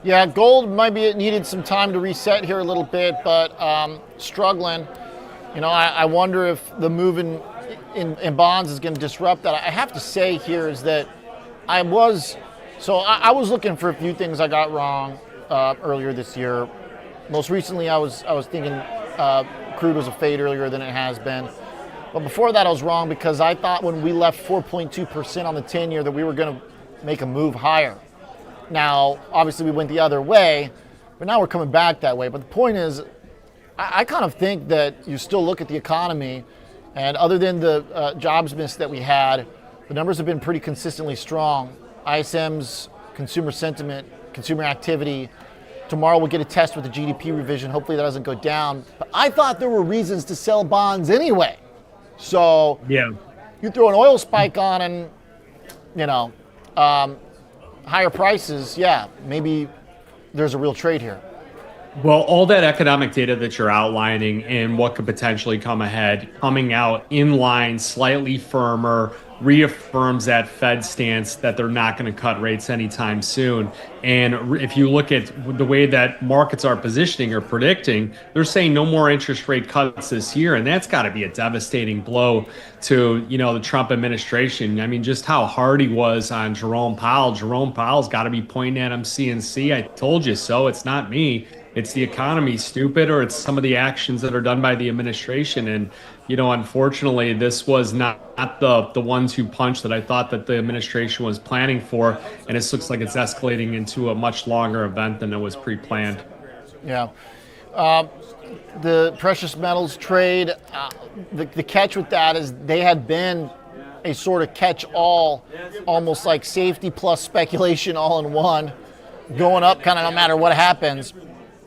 Yeah, gold might be needed some time to reset here a little bit, but struggling. You know, I wonder if the move in bonds is going to disrupt that. I have to say here is that I was looking for a few things I got wrong earlier this year. Most recently, I was thinking crude was a fade earlier than it has been. But before that, I was wrong because I thought when we left 4.2% on the 10-year that we were going to make a move higher. Now, obviously, we went the other way, but now we're coming back that way. But the point is, I kind of think that you still look at the economy, and other than the jobs miss that we had, the numbers have been pretty consistently strong. ISM's consumer sentiment, consumer activity. Tomorrow we'll get a test with the GDP revision. Hopefully that doesn't go down. But I thought there were reasons to sell bonds anyway. So yeah, you throw an oil spike on and, you know, higher prices, yeah, maybe there's a real trade here. Well, all that economic data that you're outlining and what could potentially come ahead, coming out in line, slightly firmer, reaffirms that Fed stance that they're not going to cut rates anytime soon. And if you look at the way that markets are positioning or predicting, they're saying no more interest rate cuts this year. And that's got to be a devastating blow to, the Trump administration. I mean, just how hard he was on Jerome Powell. Jerome Powell's got to be pointing at him, CNC. I told you so. It's not me. It's the economy, stupid, or it's some of the actions that are done by the administration. And, unfortunately, this was not the one-two punch that I thought that the administration was planning for. And it looks like it's escalating into a much longer event than it was pre-planned. Yeah. The precious metals trade, the catch with that is they had been a sort of catch-all, almost like safety plus speculation all in one, going up kind of no matter what happens.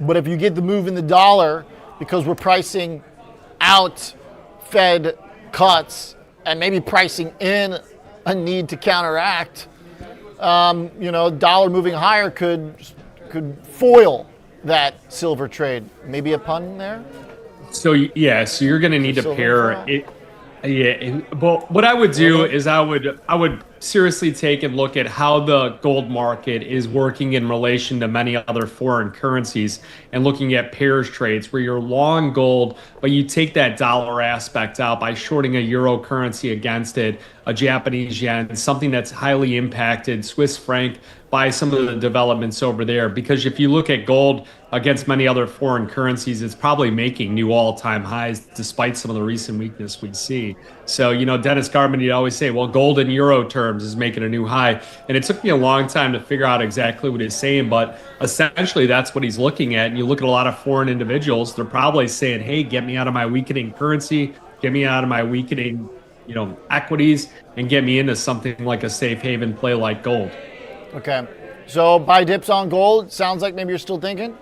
But if you get the move in the dollar, because we're pricing out Fed cuts and maybe pricing in a need to counteract, dollar moving higher could foil that silver trade. Maybe a pun there? So you're going to need to pair it. Yeah, but what I would do is I would seriously take and look at how the gold market is working in relation to many other foreign currencies and looking at pairs trades where you're long gold, but you take that dollar aspect out by shorting a euro currency against it, a Japanese yen, something that's highly impacted, Swiss franc, by some of the developments over there. Because if you look at gold against many other foreign currencies, it's probably making new all-time highs despite some of the recent weakness we see. So, Dennis Garman, you'd always say, well, gold in euro terms is making a new high. And it took me a long time to figure out exactly what he's saying, but essentially that's what he's looking at. And you look at a lot of foreign individuals, they're probably saying, hey, get me out of my weakening currency, get me out of my weakening, equities, and get me into something like a safe haven play like gold. Okay. So buy dips on gold. Sounds like maybe you're still thinking?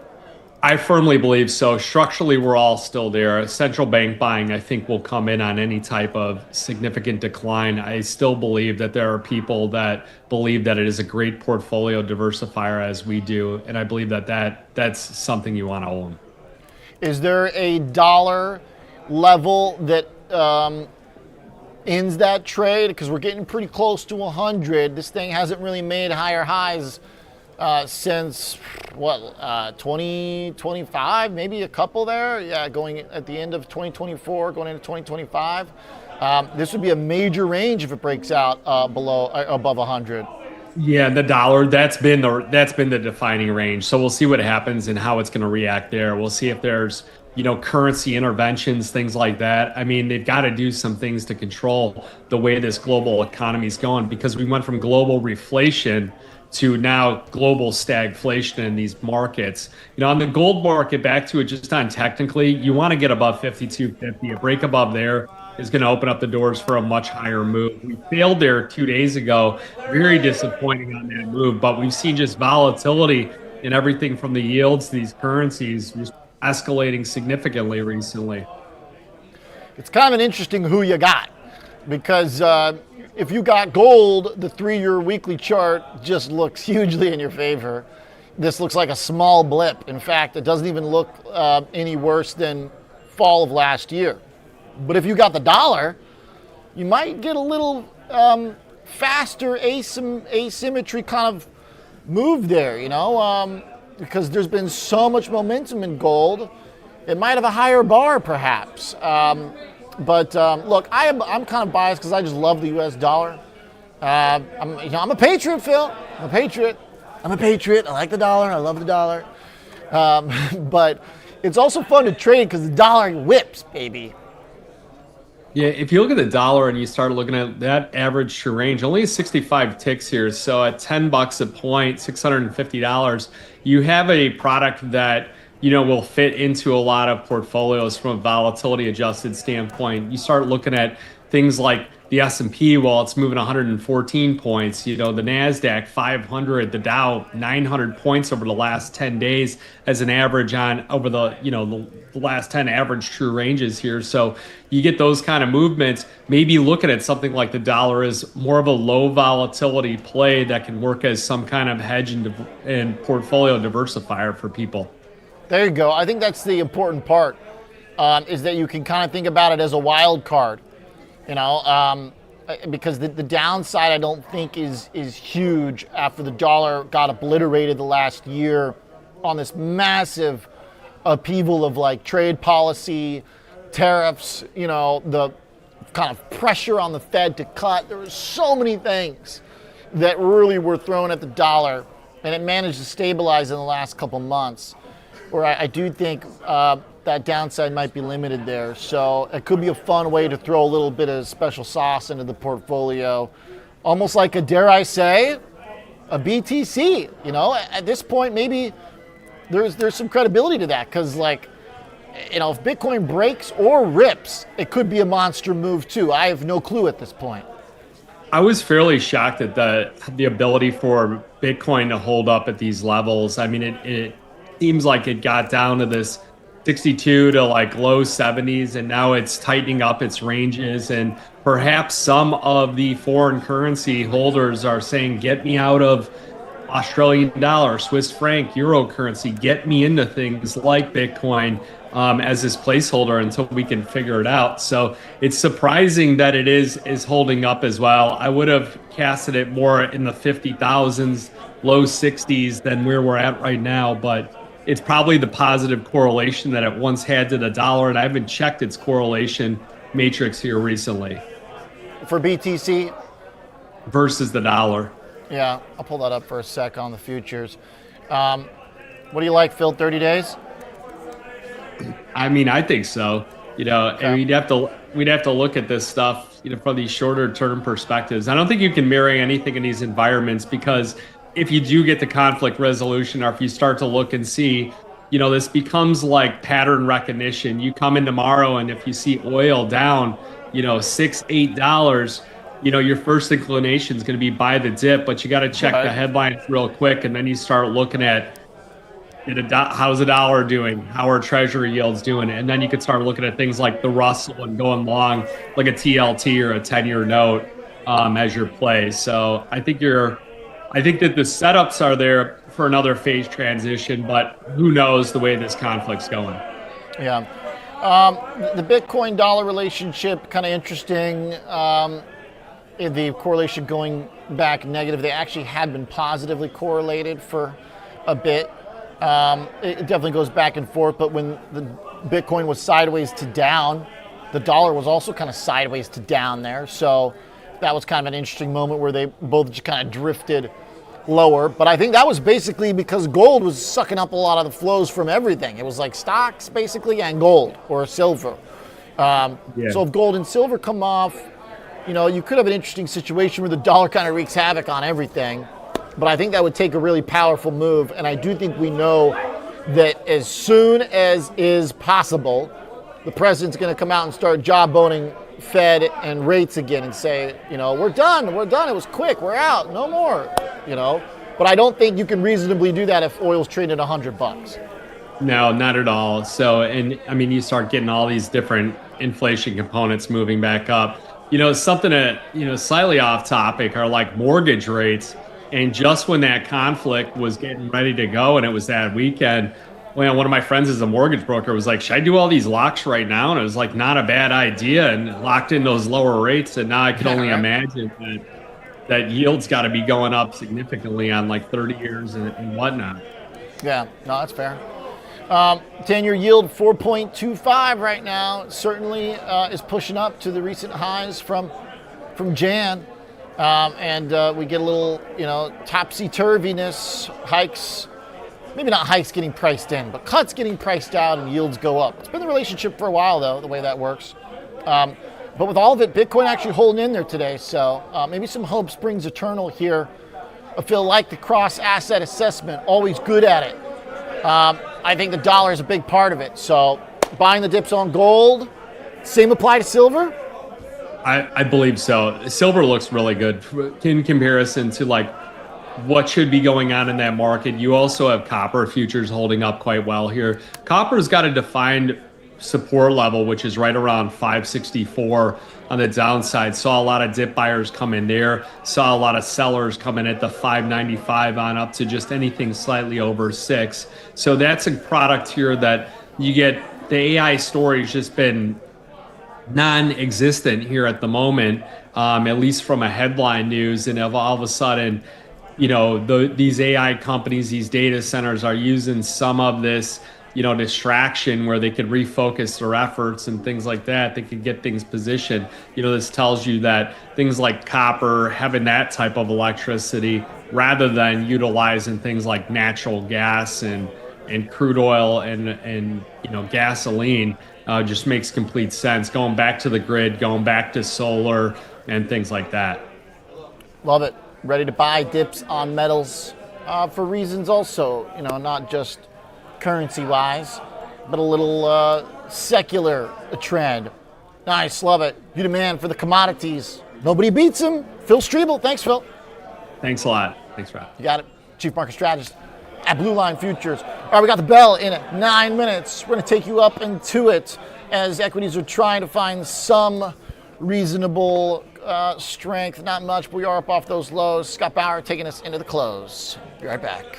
I firmly believe so. Structurally, we're all still there. Central bank buying, I think, will come in on any type of significant decline. I still believe that there are people that believe that it is a great portfolio diversifier as we do. And I believe that's something you want to own. Is there a dollar level that ends that trade? Because we're getting pretty close to 100. This thing hasn't really made higher highs since 2025, maybe a couple there. Yeah, going at the end of 2024, going into 2025. This would be a major range if it breaks out above 100. Yeah, the dollar, that's been the defining range. So we'll see what happens and how it's going to react there. We'll see if there's currency interventions, things like that. I mean, they've got to do some things to control the way this global economy is going, because we went from global reflation to now global stagflation in these markets. On the gold market, back to it just on technically, you want to get above 52.50. A break above there is going to open up the doors for a much higher move. We failed there 2 days ago. Very disappointing on that move, but we've seen just volatility in everything from the yields to these currencies just escalating significantly recently. It's kind of an interesting who you got, because if you got gold, the 3-year weekly chart just looks hugely in your favor. This looks like a small blip. In fact, it doesn't even look any worse than fall of last year. But if you got the dollar, you might get a little faster asymmetry kind of move there, because there's been so much momentum in gold. It might have a higher bar, perhaps. But look, I'm kind of biased because I just love the U.S. dollar. I'm a patriot, Phil. I'm a patriot. I like the dollar. I love the dollar. But it's also fun to trade because the dollar whips, baby. Yeah, if you look at the dollar and you start looking at that average true range, only 65 ticks here. So at $10 a point, $650, you have a product that will fit into a lot of portfolios from a volatility adjusted standpoint. You start looking at things like the S&P, while it's moving 114 points, the NASDAQ 500, the Dow 900 points over the last 10 days as an average on over the, the last 10 average true ranges here. So you get those kind of movements, maybe looking at something like the dollar is more of a low volatility play that can work as some kind of hedge and portfolio diversifier for people. There you go. I think that's the important part, is that you can kind of think about it as a wild card. because the downside I don't think is huge after the dollar got obliterated the last year on this massive upheaval of like trade policy, tariffs, the kind of pressure on the Fed to cut. There were so many things that really were thrown at the dollar, and it managed to stabilize in the last couple months, where I do think that downside might be limited there. So it could be a fun way to throw a little bit of special sauce into the portfolio, almost like dare I say, a BTC. At this point, maybe there's some credibility to that, because if Bitcoin breaks or rips, it could be a monster move too. I have no clue at this point. I was fairly shocked at the ability for Bitcoin to hold up at these levels. I mean, it seems like it got down to this 62 to low 70s, and now it's tightening up its ranges. And perhaps some of the foreign currency holders are saying, get me out of Australian dollar, Swiss franc, euro currency, get me into things like Bitcoin as this placeholder until we can figure it out. So it's surprising that it is holding up as well. I would have casted it more in the 50,000s, low 60s than where we're at right now, but it's probably the positive correlation that it once had to the dollar, and I haven't checked its correlation matrix here recently. For BTC? Versus the dollar. Yeah, I'll pull that up for a sec on the futures. What do you like, Phil, 30 days? I mean, I think so. Okay. And we'd have to look at this stuff, from these shorter term perspectives. I don't think you can marry anything in these environments, because if you do get the conflict resolution, or if you start to look and see, this becomes like pattern recognition. You come in tomorrow, and if you see oil down, $6-8, your first inclination is going to be buy the dip, but you got to check the headlines real quick, and then you start looking at how's the dollar doing, how are treasury yields doing, and then you could start looking at things like the Russell and going long, like a TLT or a 10-year note as your play. So I think that the setups are there for another phase transition, but who knows the way this conflict's going. Yeah. The Bitcoin dollar relationship, kind of interesting. The correlation going back negative. They actually had been positively correlated for a bit. It definitely goes back and forth, but when the Bitcoin was sideways to down, the dollar was also kind of sideways to down there. So that was kind of an interesting moment where they both just kind of drifted lower. But I think that was basically because gold was sucking up a lot of the flows from everything. It was like stocks basically and gold or silver. So if gold and silver come off, you could have an interesting situation where the dollar kind of wreaks havoc on everything. But I think that would take a really powerful move. And I do think we know that as soon as is possible, the president's going to come out and start jawboning Fed and rates again and say, we're done. It was quick. We're out. No more. But I don't think you can reasonably do that if oil's trading at $100. No, not at all. So, and I mean, you start getting all these different inflation components moving back up. Something that, slightly off topic are like mortgage rates. And just when that conflict was getting ready to go, and it was that weekend, one of my friends is a mortgage broker, was like, should I do all these locks right now? And it was like, not a bad idea, and locked in those lower rates. And now I can only imagine that yields got to be going up significantly on like 30 years and whatnot. Yeah, no, that's fair. 10-year yield 4.25 right now. Certainly is pushing up to the recent highs from Jan. And we get a little, topsy-turviness, hikes, maybe not hikes getting priced in, but cuts getting priced out and yields go up. It's been the relationship for a while, though, the way that works. But with all of it, Bitcoin actually holding in there today. So maybe some hope springs eternal here. I feel like the cross-asset assessment, always good at it. I think the dollar is a big part of it. So buying the dips on gold, same apply to silver? I believe so. Silver looks really good in comparison to what should be going on in that market. You also have copper futures holding up quite well here. Copper's got a defined support level, which is right around 564 on the downside. Saw a lot of dip buyers come in there. Saw a lot of sellers come in at the 595 on up to just anything slightly over 6. So that's a product here that you get. The AI story's just been non-existent here at the moment. at least from a headline news. And if all of a sudden, these AI companies, these data centers are using some of this, distraction where they could refocus their efforts and things like that. They could get things positioned. This tells you that things like copper, having that type of electricity rather than utilizing things like natural gas and crude oil and gasoline just makes complete sense. Going back to the grid, going back to solar and things like that. Love it. Ready to buy dips on metals for reasons also, not just currency-wise, but a little secular trend. Nice, love it. You demand for the commodities. Nobody beats him. Phil Streible. Thanks, Phil. Thanks a lot. Thanks, Rob. You got it. Chief Market Strategist at Blue Line Futures. All right, we got the bell in 9 minutes. We're going to take you up into it as equities are trying to find some reasonable strength. Not much, but we are up off those lows. Scott Bauer taking us into the close. Be right back.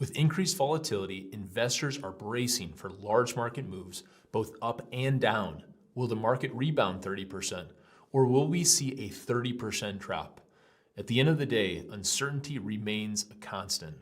With increased volatility, investors are bracing for large market moves, both up and down. Will the market rebound 30%, or will we see a 30% drop? At the end of the day, uncertainty remains a constant.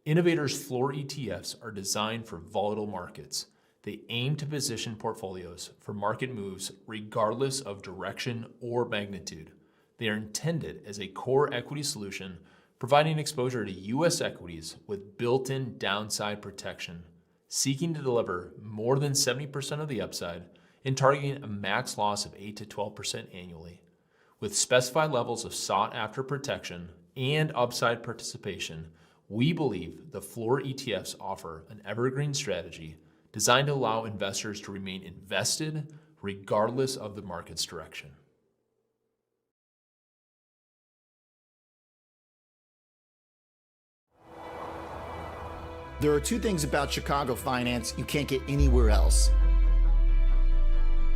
Innovators' floor ETFs are designed for volatile markets. They aim to position portfolios for market moves regardless of direction or magnitude. They are intended as a core equity solution, providing exposure to U.S. equities with built-in downside protection, seeking to deliver more than 70% of the upside and targeting a max loss of 8 to 12% annually. With specified levels of sought-after protection and upside participation, we believe the floor ETFs offer an evergreen strategy designed to allow investors to remain invested regardless of the market's direction. There are two things about Chicago finance you can't get anywhere else.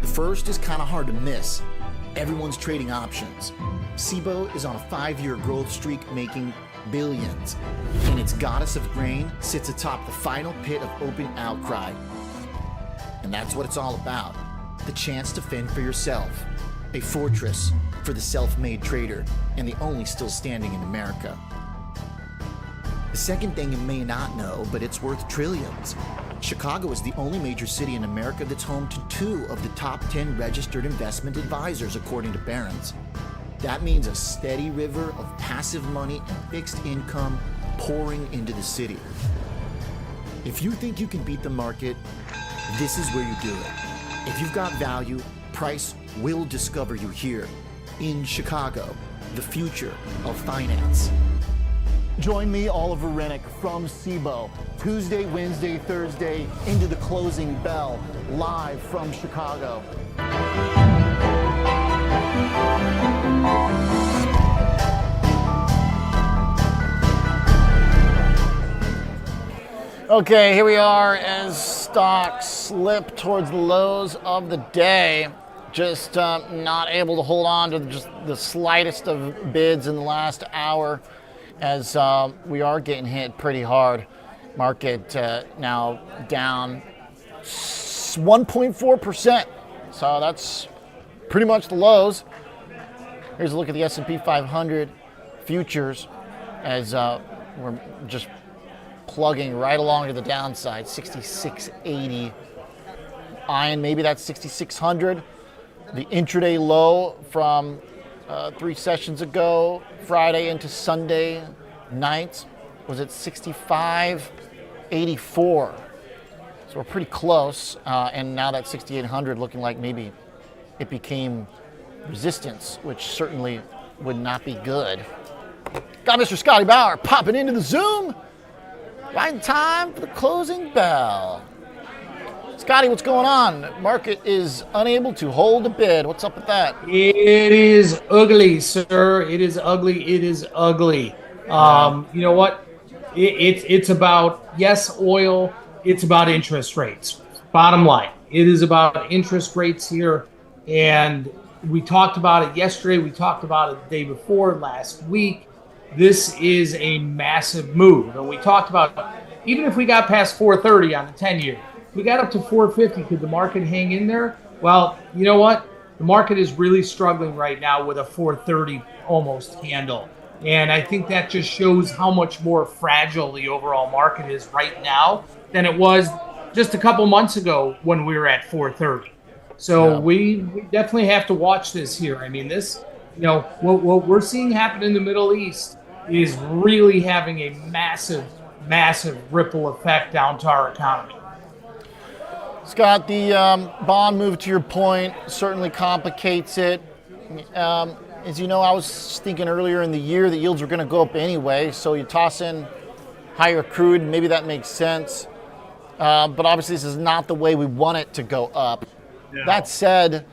The first is kind of hard to miss. Everyone's trading options. Cboe is on a 5-year growth streak making billions, and its goddess of grain sits atop the final pit of open outcry. And that's what it's all about. The chance to fend for yourself. A fortress for the self-made trader, and the only still standing in America. The second thing you may not know, but it's worth trillions. Chicago is the only major city in America that's home to 2 of the top 10 registered investment advisors, according to Barron's. That means a steady river of passive money and fixed income pouring into the city. If you think you can beat the market, this is where you do it. If you've got value, price will discover you here in Chicago, the future of finance. Join me, Oliver Rennick, from Cboe, Tuesday, Wednesday, Thursday, into the closing bell, live from Chicago. Okay, here we are as stocks slip towards the lows of the day. Just not able to hold on to just the slightest of bids in the last hour, as we are getting hit pretty hard. Market now down 1.4%. So that's pretty much the lows. Here's a look at the S&P 500 futures as we're just plugging right along to the downside, 6680. Iron, maybe that's 6600. The intraday low from 3 sessions ago, Friday into Sunday night, was at 65. 84. So we're pretty close. And now that 6,800 looking like maybe it became resistance, which certainly would not be good. Got Mr. Scotty Bauer popping into the Zoom. Right in time for the closing bell. Scotty, what's going on? Market is unable to hold a bid. What's up with that? It is ugly, sir. It is ugly. It is ugly. You know what? It's about, yes, oil. It's about interest rates. Bottom line, it is about interest rates here. And we talked about it yesterday. We talked about it the day before, last week. This is a massive move. And we talked about, even if we got past 430 on the 10-year, we got up to 450. Could the market hang in there? Well, you know what? The market is really struggling right now with a 430 almost handle. And I think that just shows how much more fragile the overall market is right now than it was just a couple months ago when we were at 430. So we definitely have to watch this here. I mean, this, what we're seeing happen in the Middle East is really having a massive, massive ripple effect down to our economy. Scott, the bond move, to your point, certainly complicates it. As you know, I was thinking earlier in the year that yields were going to go up anyway, so you toss in higher crude, maybe that makes sense. But obviously this is not the way we want it to go up. No. That said,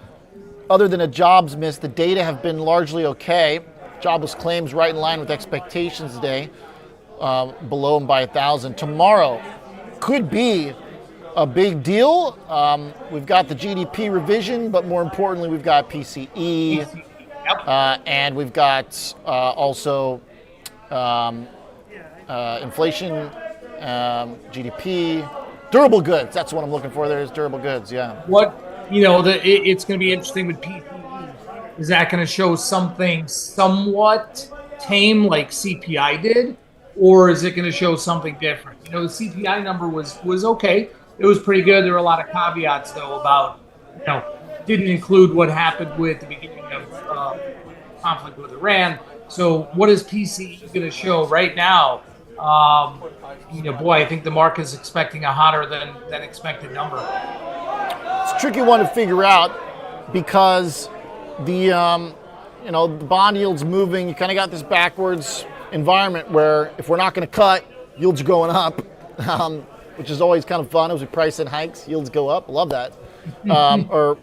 other than a jobs miss, the data have been largely okay. Jobless claims right in line with expectations today, below them by 1,000. Tomorrow could be a big deal. We've got the GDP revision, but more importantly, we've got PCE, and we've got also inflation, GDP, durable goods. That's what I'm looking for. There's durable goods. Yeah. It's going to be interesting with PCE. Is that going to show something somewhat tame like CPI did, or is it going to show something different? The CPI number was okay. It was pretty good. There were a lot of caveats, though, about, didn't include what happened with the beginning of conflict with Iran. So what is PCE going to show right now? I think the market is expecting a hotter than expected number. It's a tricky one to figure out because the bond yield's moving. You kind of got this backwards environment where if we're not going to cut, yields are going up. Which is always kind of fun as we price in hikes, yields go up. Love that. But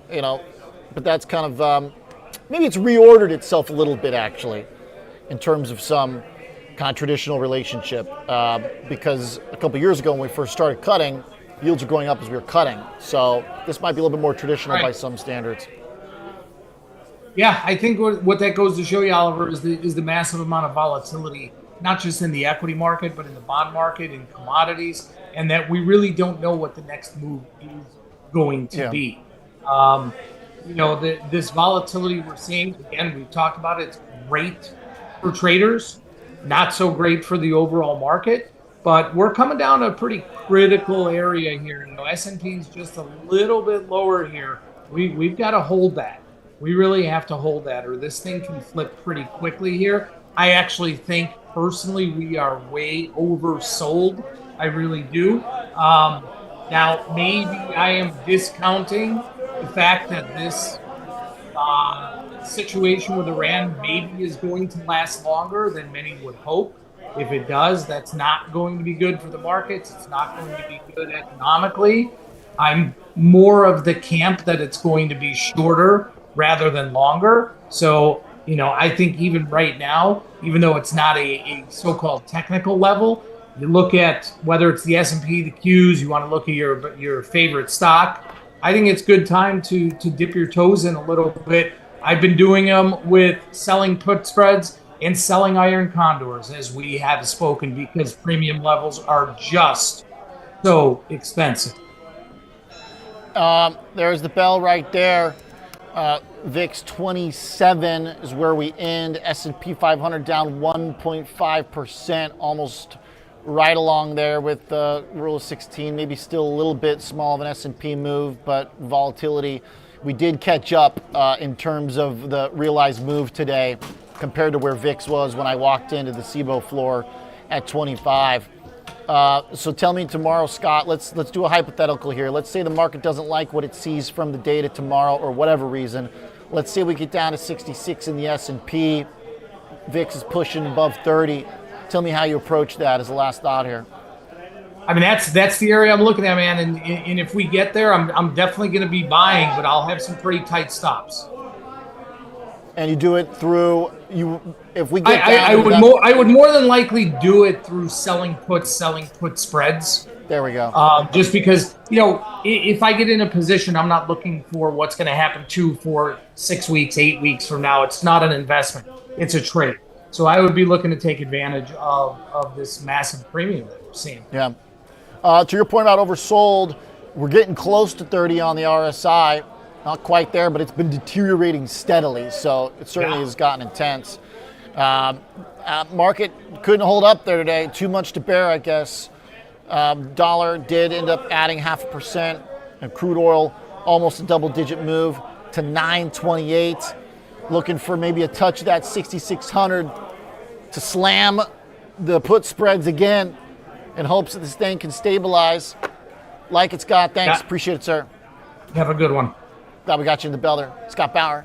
that's kind of, maybe it's reordered itself a little bit actually in terms of some kind of traditional relationship because a couple years ago when we first started cutting, yields are going up as we were cutting. So this might be a little bit more traditional by some standards. Yeah, I think what that goes to show you, Oliver, is the massive amount of volatility, not just in the equity market, but in the bond market and commodities, and that we really don't know what the next move is going to be. This volatility we're seeing, again, we've talked about it, it's great for traders, not so great for the overall market, but we're coming down a pretty critical area here. S&P is just a little bit lower here. We've got to hold that. We really have to hold that, or this thing can flip pretty quickly here. I actually think, personally, we are way oversold. I really do. Now, maybe I am discounting the fact that this situation with Iran maybe is going to last longer than many would hope. If it does, that's not going to be good for the markets. It's not going to be good economically. I'm more of the camp that it's going to be shorter rather than longer. So, I think even right now, even though it's not a so-called technical level, you look at whether it's the S&P, the Qs, you want to look at your favorite stock. I think it's good time to dip your toes in a little bit. I've been doing them with selling put spreads and selling iron condors, as we have spoken, because premium levels are just so expensive. There's the bell right there. VIX 27 is where we end. S&P 500 down 1.5%, almost right along there with the rule of 16. Maybe still a little bit small of an S&P move, but volatility. We did catch up in terms of the realized move today compared to where VIX was when I walked into the Cboe floor at 25. So tell me tomorrow, Scott, let's do a hypothetical here. Let's say the market doesn't like what it sees from the data tomorrow or whatever reason. Let's say we get down to 66 in the S&P. VIX is pushing above 30. Tell me how you approach that as a last thought here. I mean, that's the area I'm looking at, man. And if we get there, I'm definitely going to be buying, but I'll have some pretty tight stops. And you do it through if we get I would more than likely do it through selling put spreads. There we go. Just because, if I get in a position, I'm not looking for what's going to happen 2, 4, 6 weeks, 8 weeks from now. It's not an investment. It's a trade. So I would be looking to take advantage of this massive premium that we're seeing. Yeah. To your point about oversold, we're getting close to 30 on the RSI. Not quite there, but it's been deteriorating steadily, so it certainly has gotten intense. Market couldn't hold up there today. Too much to bear, I guess. Dollar did end up adding 0.5%, and crude oil almost a double-digit move to 9.28. Looking for maybe a touch of that 6,600 to slam the put spreads again in hopes that this thing can stabilize like it's got. Thanks. Yeah. Appreciate it, sir. Have a good one. Glad we got you in the bell there. Scott Bauer,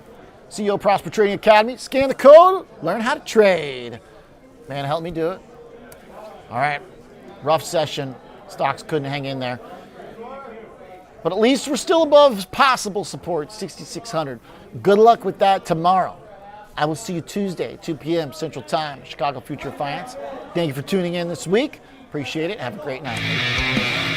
CEO of Prosper Trading Academy. Scan the code, learn how to trade. Man, help me do it. All right. Rough session. Stocks couldn't hang in there. But at least we're still above possible support, 6,600. Good luck with that tomorrow. I will see you Tuesday, 2 p.m. Central Time, Chicago Future Finance. Thank you for tuning in this week. Appreciate it. Have a great night.